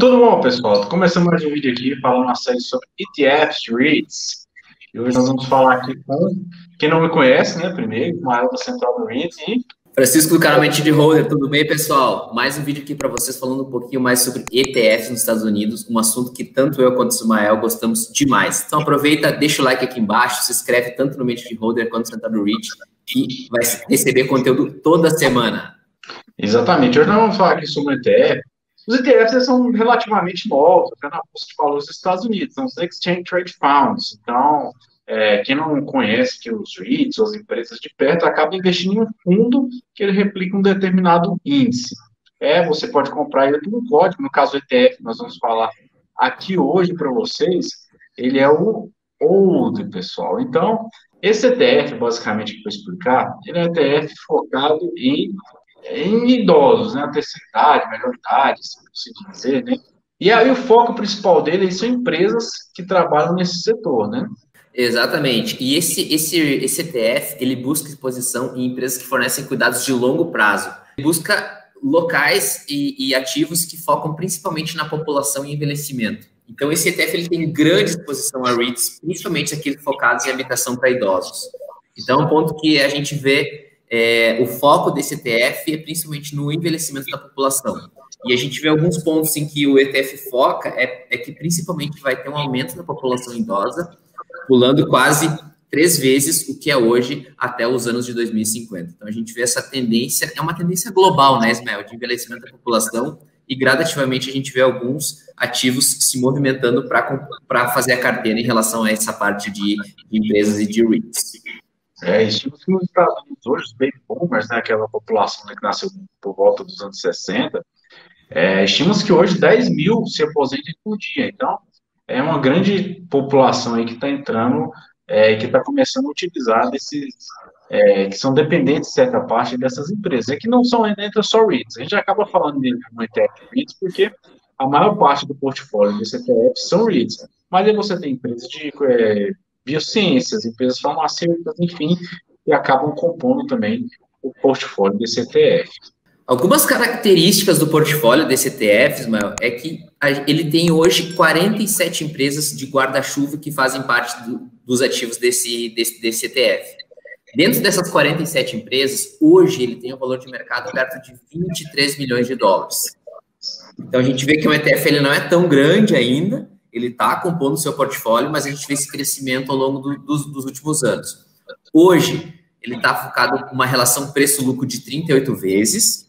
Tudo bom, pessoal? Tô começando mais um vídeo aqui falando uma série sobre ETFs, REITs. E hoje nós vamos falar aqui com quem não me conhece, né? Primeiro, Mael da Central do REIT e Francisco do canal Mente de Holder, tudo bem, pessoal? Mais um vídeo aqui para vocês falando um pouquinho mais sobre ETFs nos Estados Unidos, um assunto que tanto eu quanto o Ismael gostamos demais. Então aproveita, deixa o like aqui embaixo, se inscreve tanto no Mente de Holder quanto no Central do REIT, que vai receber conteúdo toda semana. Exatamente. Hoje nós vamos falar aqui sobre o ETF. Os ETFs eles são relativamente novos, até na Bolsa de Valores dos Estados Unidos, são os Exchange Trade Funds. Então, quem não conhece que os REITs, ou as empresas de perto, acaba investindo em um fundo que ele replica um determinado índice. Você pode comprar ele por um código, no caso do ETF, nós vamos falar aqui hoje para vocês, ele é o OLD, pessoal. Então, esse ETF, basicamente, que eu vou explicar, ele é um ETF focado em idosos, né? A terceira idade, melhor idade, se possível dizer, né? E aí o foco principal dele são empresas que trabalham nesse setor, né? Exatamente. E esse ETF, ele busca exposição em empresas que fornecem cuidados de longo prazo. Ele busca locais e ativos que focam principalmente na população e envelhecimento. Então, esse ETF ele tem grande exposição a REITs, principalmente aqueles focados em habitação para idosos. Então, um ponto que a gente vê, o foco desse ETF é principalmente no envelhecimento da população. E a gente vê alguns pontos em que o ETF foca, é que principalmente vai ter um aumento da população idosa, pulando quase 3 vezes o que é hoje até os anos de 2050. Então, a gente vê essa tendência, é uma tendência global, né, Ismael, de envelhecimento da população, e gradativamente a gente vê alguns ativos se movimentando para fazer a carteira em relação a essa parte de empresas e de REITs. Estima que nos Estados Unidos hoje, os baby boomers, né, aquela população que nasceu por volta dos anos 60, estima-se que hoje 10 mil se aposentem por dia. Então, é uma grande população aí que está entrando, que está começando a utilizar desses, que são dependentes, de certa parte, dessas empresas. É que não são ainda só REITs. A gente acaba falando de um ETF REITs porque a maior parte do portfólio desse ETF são REITs. Mas aí você tem empresas de biociências, empresas farmacêuticas, enfim, que acabam compondo também o portfólio desse ETF. Algumas características do portfólio desse ETF, Ismael, é que ele tem hoje 47 empresas de guarda-chuva que fazem parte dos ativos desse ETF. Dentro dessas 47 empresas, hoje ele tem um valor de mercado perto de 23 milhões de dólares. Então, a gente vê que o ETF ele não é tão grande ainda, ele está compondo o seu portfólio, mas a gente vê esse crescimento ao longo dos últimos anos. Hoje, ele está focado com uma relação preço-lucro de 38 vezes,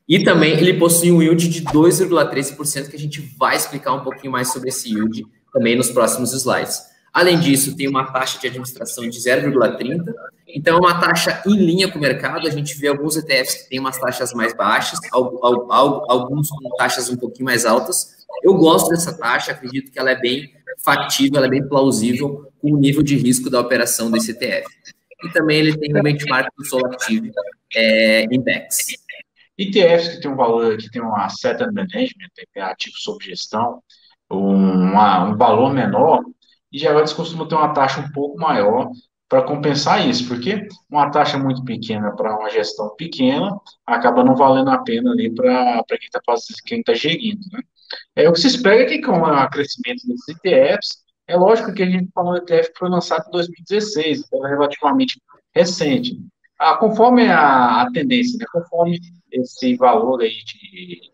e também ele possui um yield de 2,13%, que a gente vai explicar um pouquinho mais sobre esse yield também nos próximos slides. Além disso, tem uma taxa de administração de 0,30%, então é uma taxa em linha com o mercado. A gente vê alguns ETFs que têm umas taxas mais baixas, alguns com taxas um pouquinho mais altas. Eu gosto dessa taxa, acredito que ela é bem factível, ela é bem plausível com o nível de risco da operação desse ETF. E também ele tem um benchmark do Solactive Index. ETFs que tem um valor, que tem um asset under management, tem ativo sob gestão, um valor menor, e já eles costumam ter uma taxa um pouco maior para compensar isso, porque uma taxa muito pequena para uma gestão pequena acaba não valendo a pena ali para quem está gerindo, né? O que se espera é que com o crescimento desses ETFs, é lógico que a gente falou do ETF que foi lançado em 2016, então é relativamente recente. Conforme a tendência, né, conforme esse valor aí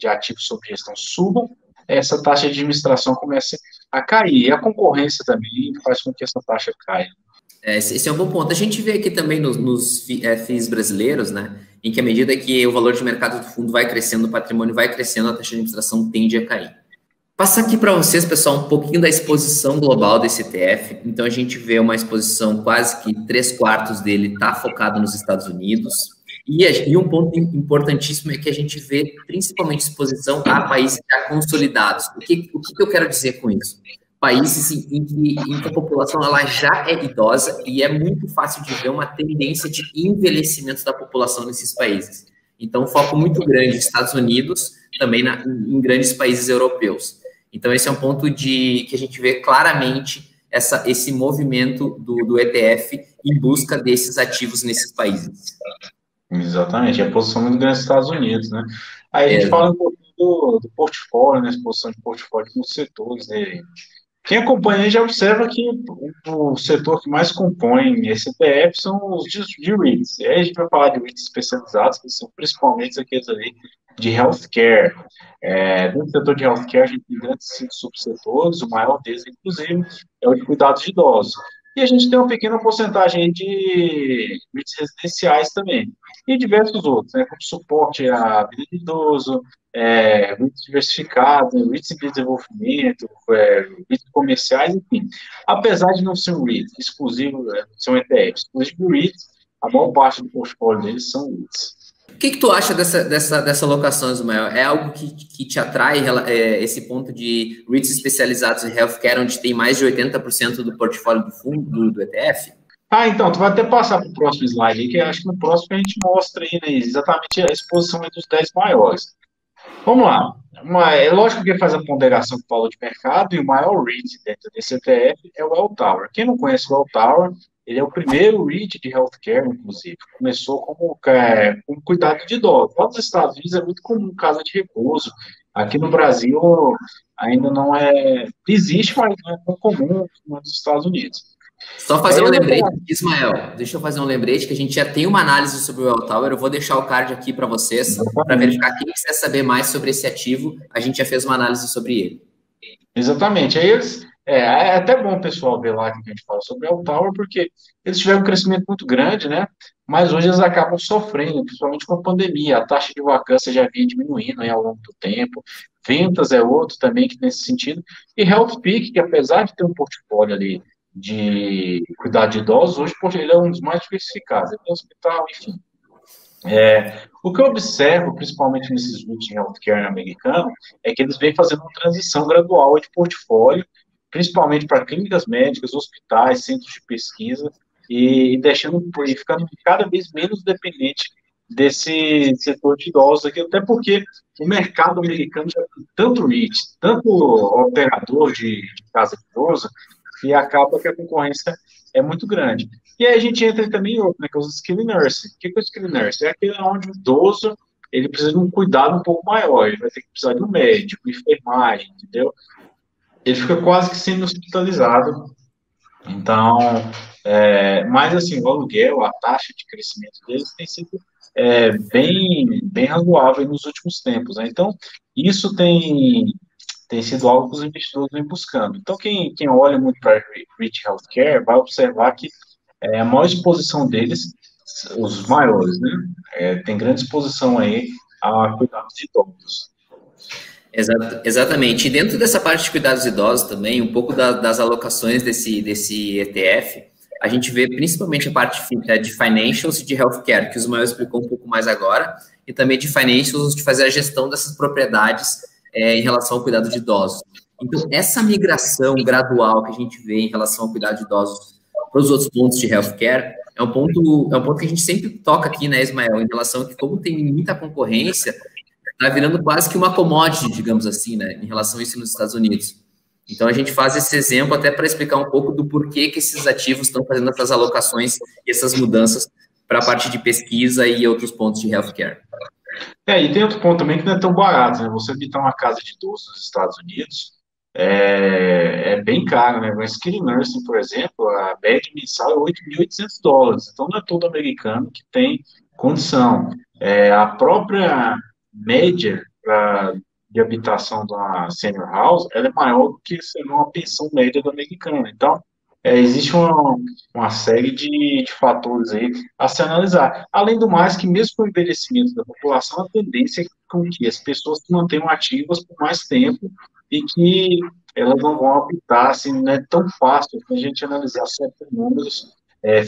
de ativos sob gestão subam, essa taxa de administração começa a cair. E a concorrência também faz com que essa taxa caia. Esse é um bom ponto. A gente vê aqui também nos FIIs brasileiros, né, em que à medida que o valor de mercado do fundo vai crescendo, o patrimônio vai crescendo, a taxa de administração tende a cair. Passar aqui para vocês, pessoal, um pouquinho da exposição global desse ETF. Então, a gente vê uma exposição quase que 3/4 dele está focado nos Estados Unidos. E um ponto importantíssimo é que a gente vê principalmente exposição a países já consolidados. O que eu quero dizer com isso? Países em que a população ela já é idosa e é muito fácil de ver uma tendência de envelhecimento da população nesses países. Então, foco muito grande nos Estados Unidos, também em grandes países europeus. Então, esse é um ponto que a gente vê claramente esse movimento do ETF em busca desses ativos nesses países. Exatamente, é a posição muito grande dos Estados Unidos, né? Aí a gente fala um pouquinho do portfólio, né, exposição de portfólio nos setores dele. Quem acompanha aí já observa que o setor que mais compõe esse ETF são os de REITs. E aí a gente vai falar de REITs especializados, que são principalmente aqueles ali de healthcare. Dentro do setor de healthcare, a gente tem grandes subsetores, o maior deles, inclusive, é o de cuidados de idosos. E a gente tem uma pequena porcentagem de REITs residenciais também. E diversos outros, né, como suporte à vida de idoso, REITs diversificados, REITs em desenvolvimento, REITs comerciais, enfim. Apesar de não ser um REIT exclusivo, ser um ETF exclusivo de REITs, a maior parte do portfólio deles são REITs. O que tu acha dessa alocação, Ismael? É algo que te atrai, esse ponto de REITs especializados em healthcare, onde tem mais de 80% do portfólio do fundo do ETF? Então, tu vai até passar para o próximo slide aí, que eu acho que no próximo a gente mostra aí, né, exatamente a exposição dos 10 maiores. Vamos lá. É lógico que faz a ponderação com o valor de mercado e o maior REIT dentro desse ETF é o Welltower. Quem não conhece o Welltower, ele é o primeiro REIT de healthcare, inclusive. Começou como cuidado de idosos. Lá nos Estados Unidos é muito comum casa de repouso. Aqui no Brasil ainda não existe, mas não é tão comum como nos Estados Unidos. Só fazer um lembrete, Ismael, deixa eu fazer um lembrete que a gente já tem uma análise sobre o Welltower, eu vou deixar o card aqui para vocês, para verificar quem quiser saber mais sobre esse ativo, a gente já fez uma análise sobre ele. Exatamente, aí é até bom o pessoal ver lá que a gente fala sobre o Welltower, porque eles tiveram um crescimento muito grande, né, mas hoje eles acabam sofrendo, principalmente com a pandemia, a taxa de vacância já vinha diminuindo aí ao longo do tempo, Ventas é outro também que nesse sentido, e Healthpeak, que apesar de ter um portfólio ali de cuidar de idosos, hoje, poxa, ele é um dos mais diversificados, ele tem hospital, enfim. O que eu observo, principalmente nesses REITs de healthcare americano, é que eles vêm fazendo uma transição gradual de portfólio, principalmente para clínicas médicas, hospitais, centros de pesquisa, e ficando cada vez menos dependente desse setor de idosos aqui, até porque o mercado americano já tem tanto REIT, tanto operador de casa de idoso, e acaba que a concorrência é muito grande. E aí a gente entra também em outro, né, que é os skilled nursing. O que é o skilled nursing? É aquele onde o idoso ele precisa de um cuidado um pouco maior, ele vai ter que precisar de um médico, enfermagem, entendeu? Ele fica quase que sendo hospitalizado. Então, mas assim, o aluguel, a taxa de crescimento deles tem sido bem razoável nos últimos tempos, né? Então, isso tem sido algo que os investidores vêm buscando. Então, quem olha muito para REIT Healthcare vai observar que a maior exposição deles, os maiores, né? Tem grande exposição aí a cuidados de idosos. Exatamente. E dentro dessa parte de cuidados idosos também, um pouco das alocações desse ETF, a gente vê principalmente a parte de financials e de healthcare, que o Ismael explicou um pouco mais agora, e também de financials, de fazer a gestão dessas propriedades em relação ao cuidado de idosos. Então, essa migração gradual que a gente vê em relação ao cuidado de idosos para os outros pontos de healthcare é um ponto que a gente sempre toca aqui, né, Ismael, em relação a que, como tem muita concorrência, está virando quase que uma commodity, digamos assim, né, em relação a isso nos Estados Unidos. Então, a gente faz esse exemplo até para explicar um pouco do porquê que esses ativos estão fazendo essas alocações e essas mudanças para a parte de pesquisa e outros pontos de healthcare. E tem outro ponto também que não é tão barato, né? Você habitar uma casa de idosos nos Estados Unidos é bem caro, né? Uma skilled nursing, por exemplo, a média mensal é $8.800. Então, não é todo americano que tem condição. A própria média de habitação de uma senior house, ela é maior do que uma pensão média do americano. Então, existe uma série de fatores aí a se analisar. Além do mais, que mesmo com o envelhecimento da população, a tendência é com que as pessoas se mantenham ativas por mais tempo e que elas não vão habitar, assim, não é tão fácil a gente analisar certos números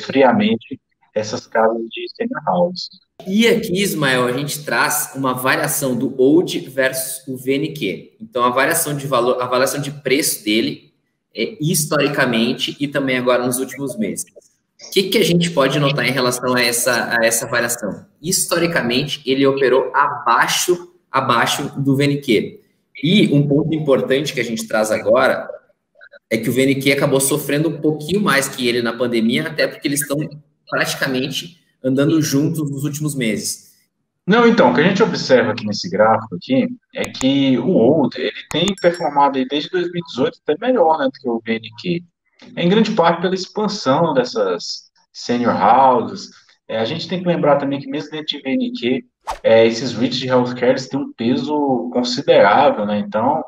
friamente essas casas de senior house. E aqui, Ismael, a gente traz uma variação do old versus o VNQ. Então, a variação de valor, a variação de preço dele, historicamente e também agora nos últimos meses. O que a gente pode notar em relação a essa variação? Historicamente, ele operou abaixo do VNQ. E um ponto importante que a gente traz agora é que o VNQ acabou sofrendo um pouquinho mais que ele na pandemia, até porque eles estão praticamente andando juntos nos últimos meses. Não, então, o que a gente observa aqui nesse gráfico aqui é que o Old, ele tem performado aí desde 2018 até melhor, né, do que o VNQ. Em grande parte pela expansão dessas senior houses. A gente tem que lembrar também que mesmo dentro de VNQ, esses REITs de healthcare eles têm um peso considerável, né? Então,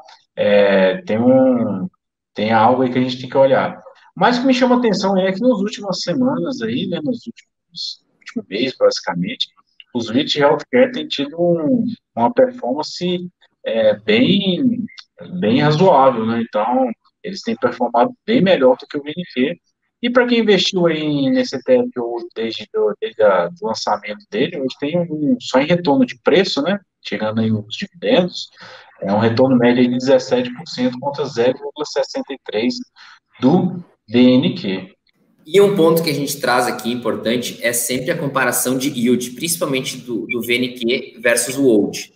tem algo aí que a gente tem que olhar. Mas o que me chama a atenção é que nas últimas semanas aí, né, nos últimos mês, basicamente, os REITs de healthcare têm tido uma performance bem razoável, né? Então, eles têm performado bem melhor do que o VNQ. E para quem investiu aí nesse ETF desde o lançamento dele, hoje tem só em retorno de preço, né? Tirando aí os dividendos, é um retorno médio aí de 17% contra 0,63% do DNQ. E um ponto que a gente traz aqui importante é sempre a comparação de yield, principalmente do VNQ versus o Old.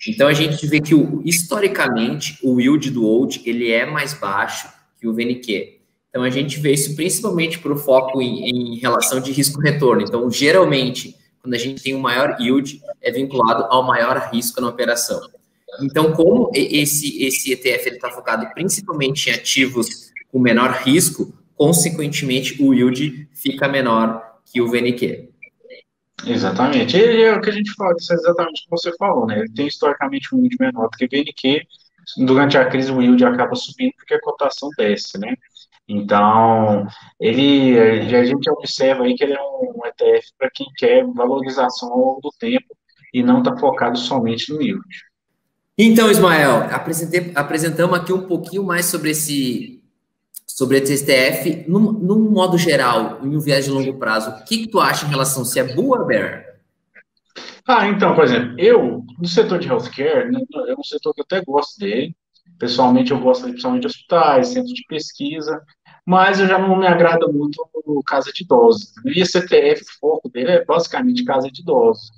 Então a gente vê que historicamente o yield do Old ele é mais baixo que o VNQ. Então a gente vê isso principalmente por foco em relação de risco-retorno. Então geralmente quando a gente tem um maior yield é vinculado ao maior risco na operação. Então como esse ETF está focado principalmente em ativos com menor risco, consequentemente, o yield fica menor que o VNQ. Exatamente. E é o que a gente fala, isso é exatamente o que você falou, né? Ele tem historicamente um yield menor do que o VNQ. Durante a crise, o yield acaba subindo porque a cotação desce, né? Então, a gente observa aí que ele é um ETF para quem quer valorização ao longo do tempo e não está focado somente no yield. Então, Ismael, apresentamos aqui um pouquinho mais sobre esse STF, num modo geral, em um viés de longo prazo. O que tu acha em relação se é bull ou bear? Então, por exemplo, no setor de healthcare, né, é um setor que eu até gosto dele. Pessoalmente, eu gosto principalmente de hospitais, centros de pesquisa, mas eu já não me agrada muito o casa de idosos. E esse ETF, o foco dele é basicamente casa de idosos.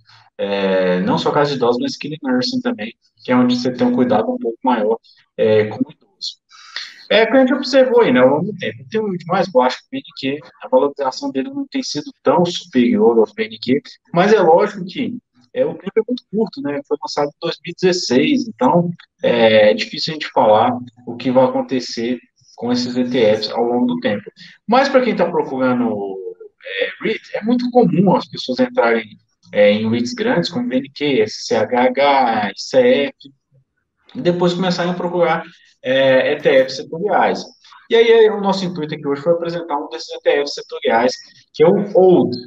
Não só casa de idosos, mas skilled nursing também, que é onde você tem um cuidado um pouco maior com o idoso. É o que a gente observou aí, né, ao longo do tempo. Ele tem um yield mais baixo que o BNQ, a valorização dele não tem sido tão superior ao BNQ, mas é lógico que o tempo é muito curto, né? Foi lançado em 2016, então é difícil a gente falar o que vai acontecer com esses ETFs ao longo do tempo. Mas para quem está procurando REIT, é muito comum as pessoas entrarem em REITs grandes, como BNQ, SCHH, ICF, e depois começarem a procurar ETFs setoriais. E aí o nosso intuito aqui hoje foi apresentar um desses ETFs setoriais, que é o OLD,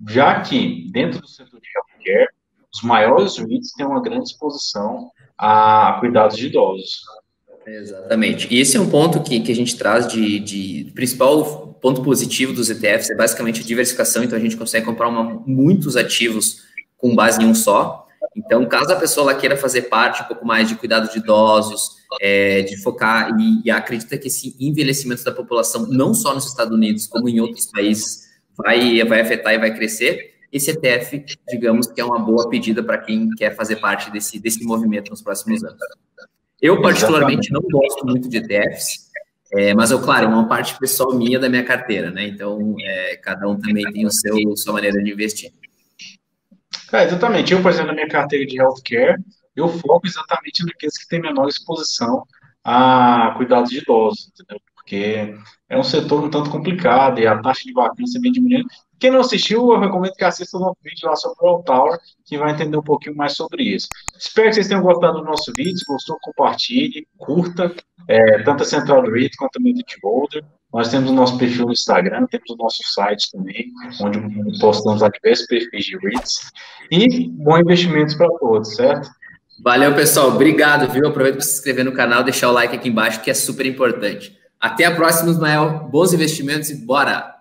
já que dentro do setor de healthcare, os maiores REITs têm uma grande exposição a cuidados de idosos. Exatamente. E esse é um ponto que a gente traz de principal ponto positivo dos ETFs, é basicamente a diversificação, então a gente consegue comprar muitos ativos com base em um só. Então, caso a pessoa lá queira fazer parte um pouco mais de cuidado de idosos, de focar e acredita que esse envelhecimento da população, não só nos Estados Unidos, como em outros países, vai afetar e vai crescer, esse ETF, digamos que é uma boa pedida para quem quer fazer parte desse movimento nos próximos anos. Eu, particularmente, não gosto muito de ETFs, mas, claro, é uma parte pessoal minha da minha carteira, né? Então, cada um também tem sua maneira de investir. Exatamente. Eu, por exemplo, na minha carteira de healthcare, eu foco exatamente naqueles que têm menor exposição a cuidados de idosos, entendeu? Porque é um setor um tanto complicado e a taxa de vacância vem diminuindo. Quem não assistiu, eu recomendo que assista o nosso vídeo lá sobre o All Tower, que vai entender um pouquinho mais sobre isso. Espero que vocês tenham gostado do nosso vídeo. Se gostou, compartilhe, curta, tanto a Central do REIT quanto a Multi Holder. Nós temos o nosso perfil no Instagram, temos o nosso site também, onde postamos lá diversos perfis de REITs. E bons investimentos para todos, certo? Valeu, pessoal. Obrigado, viu? Aproveita para se inscrever no canal, deixar o like aqui embaixo, que é super importante. Até a próxima, Ismael. Bons investimentos e bora!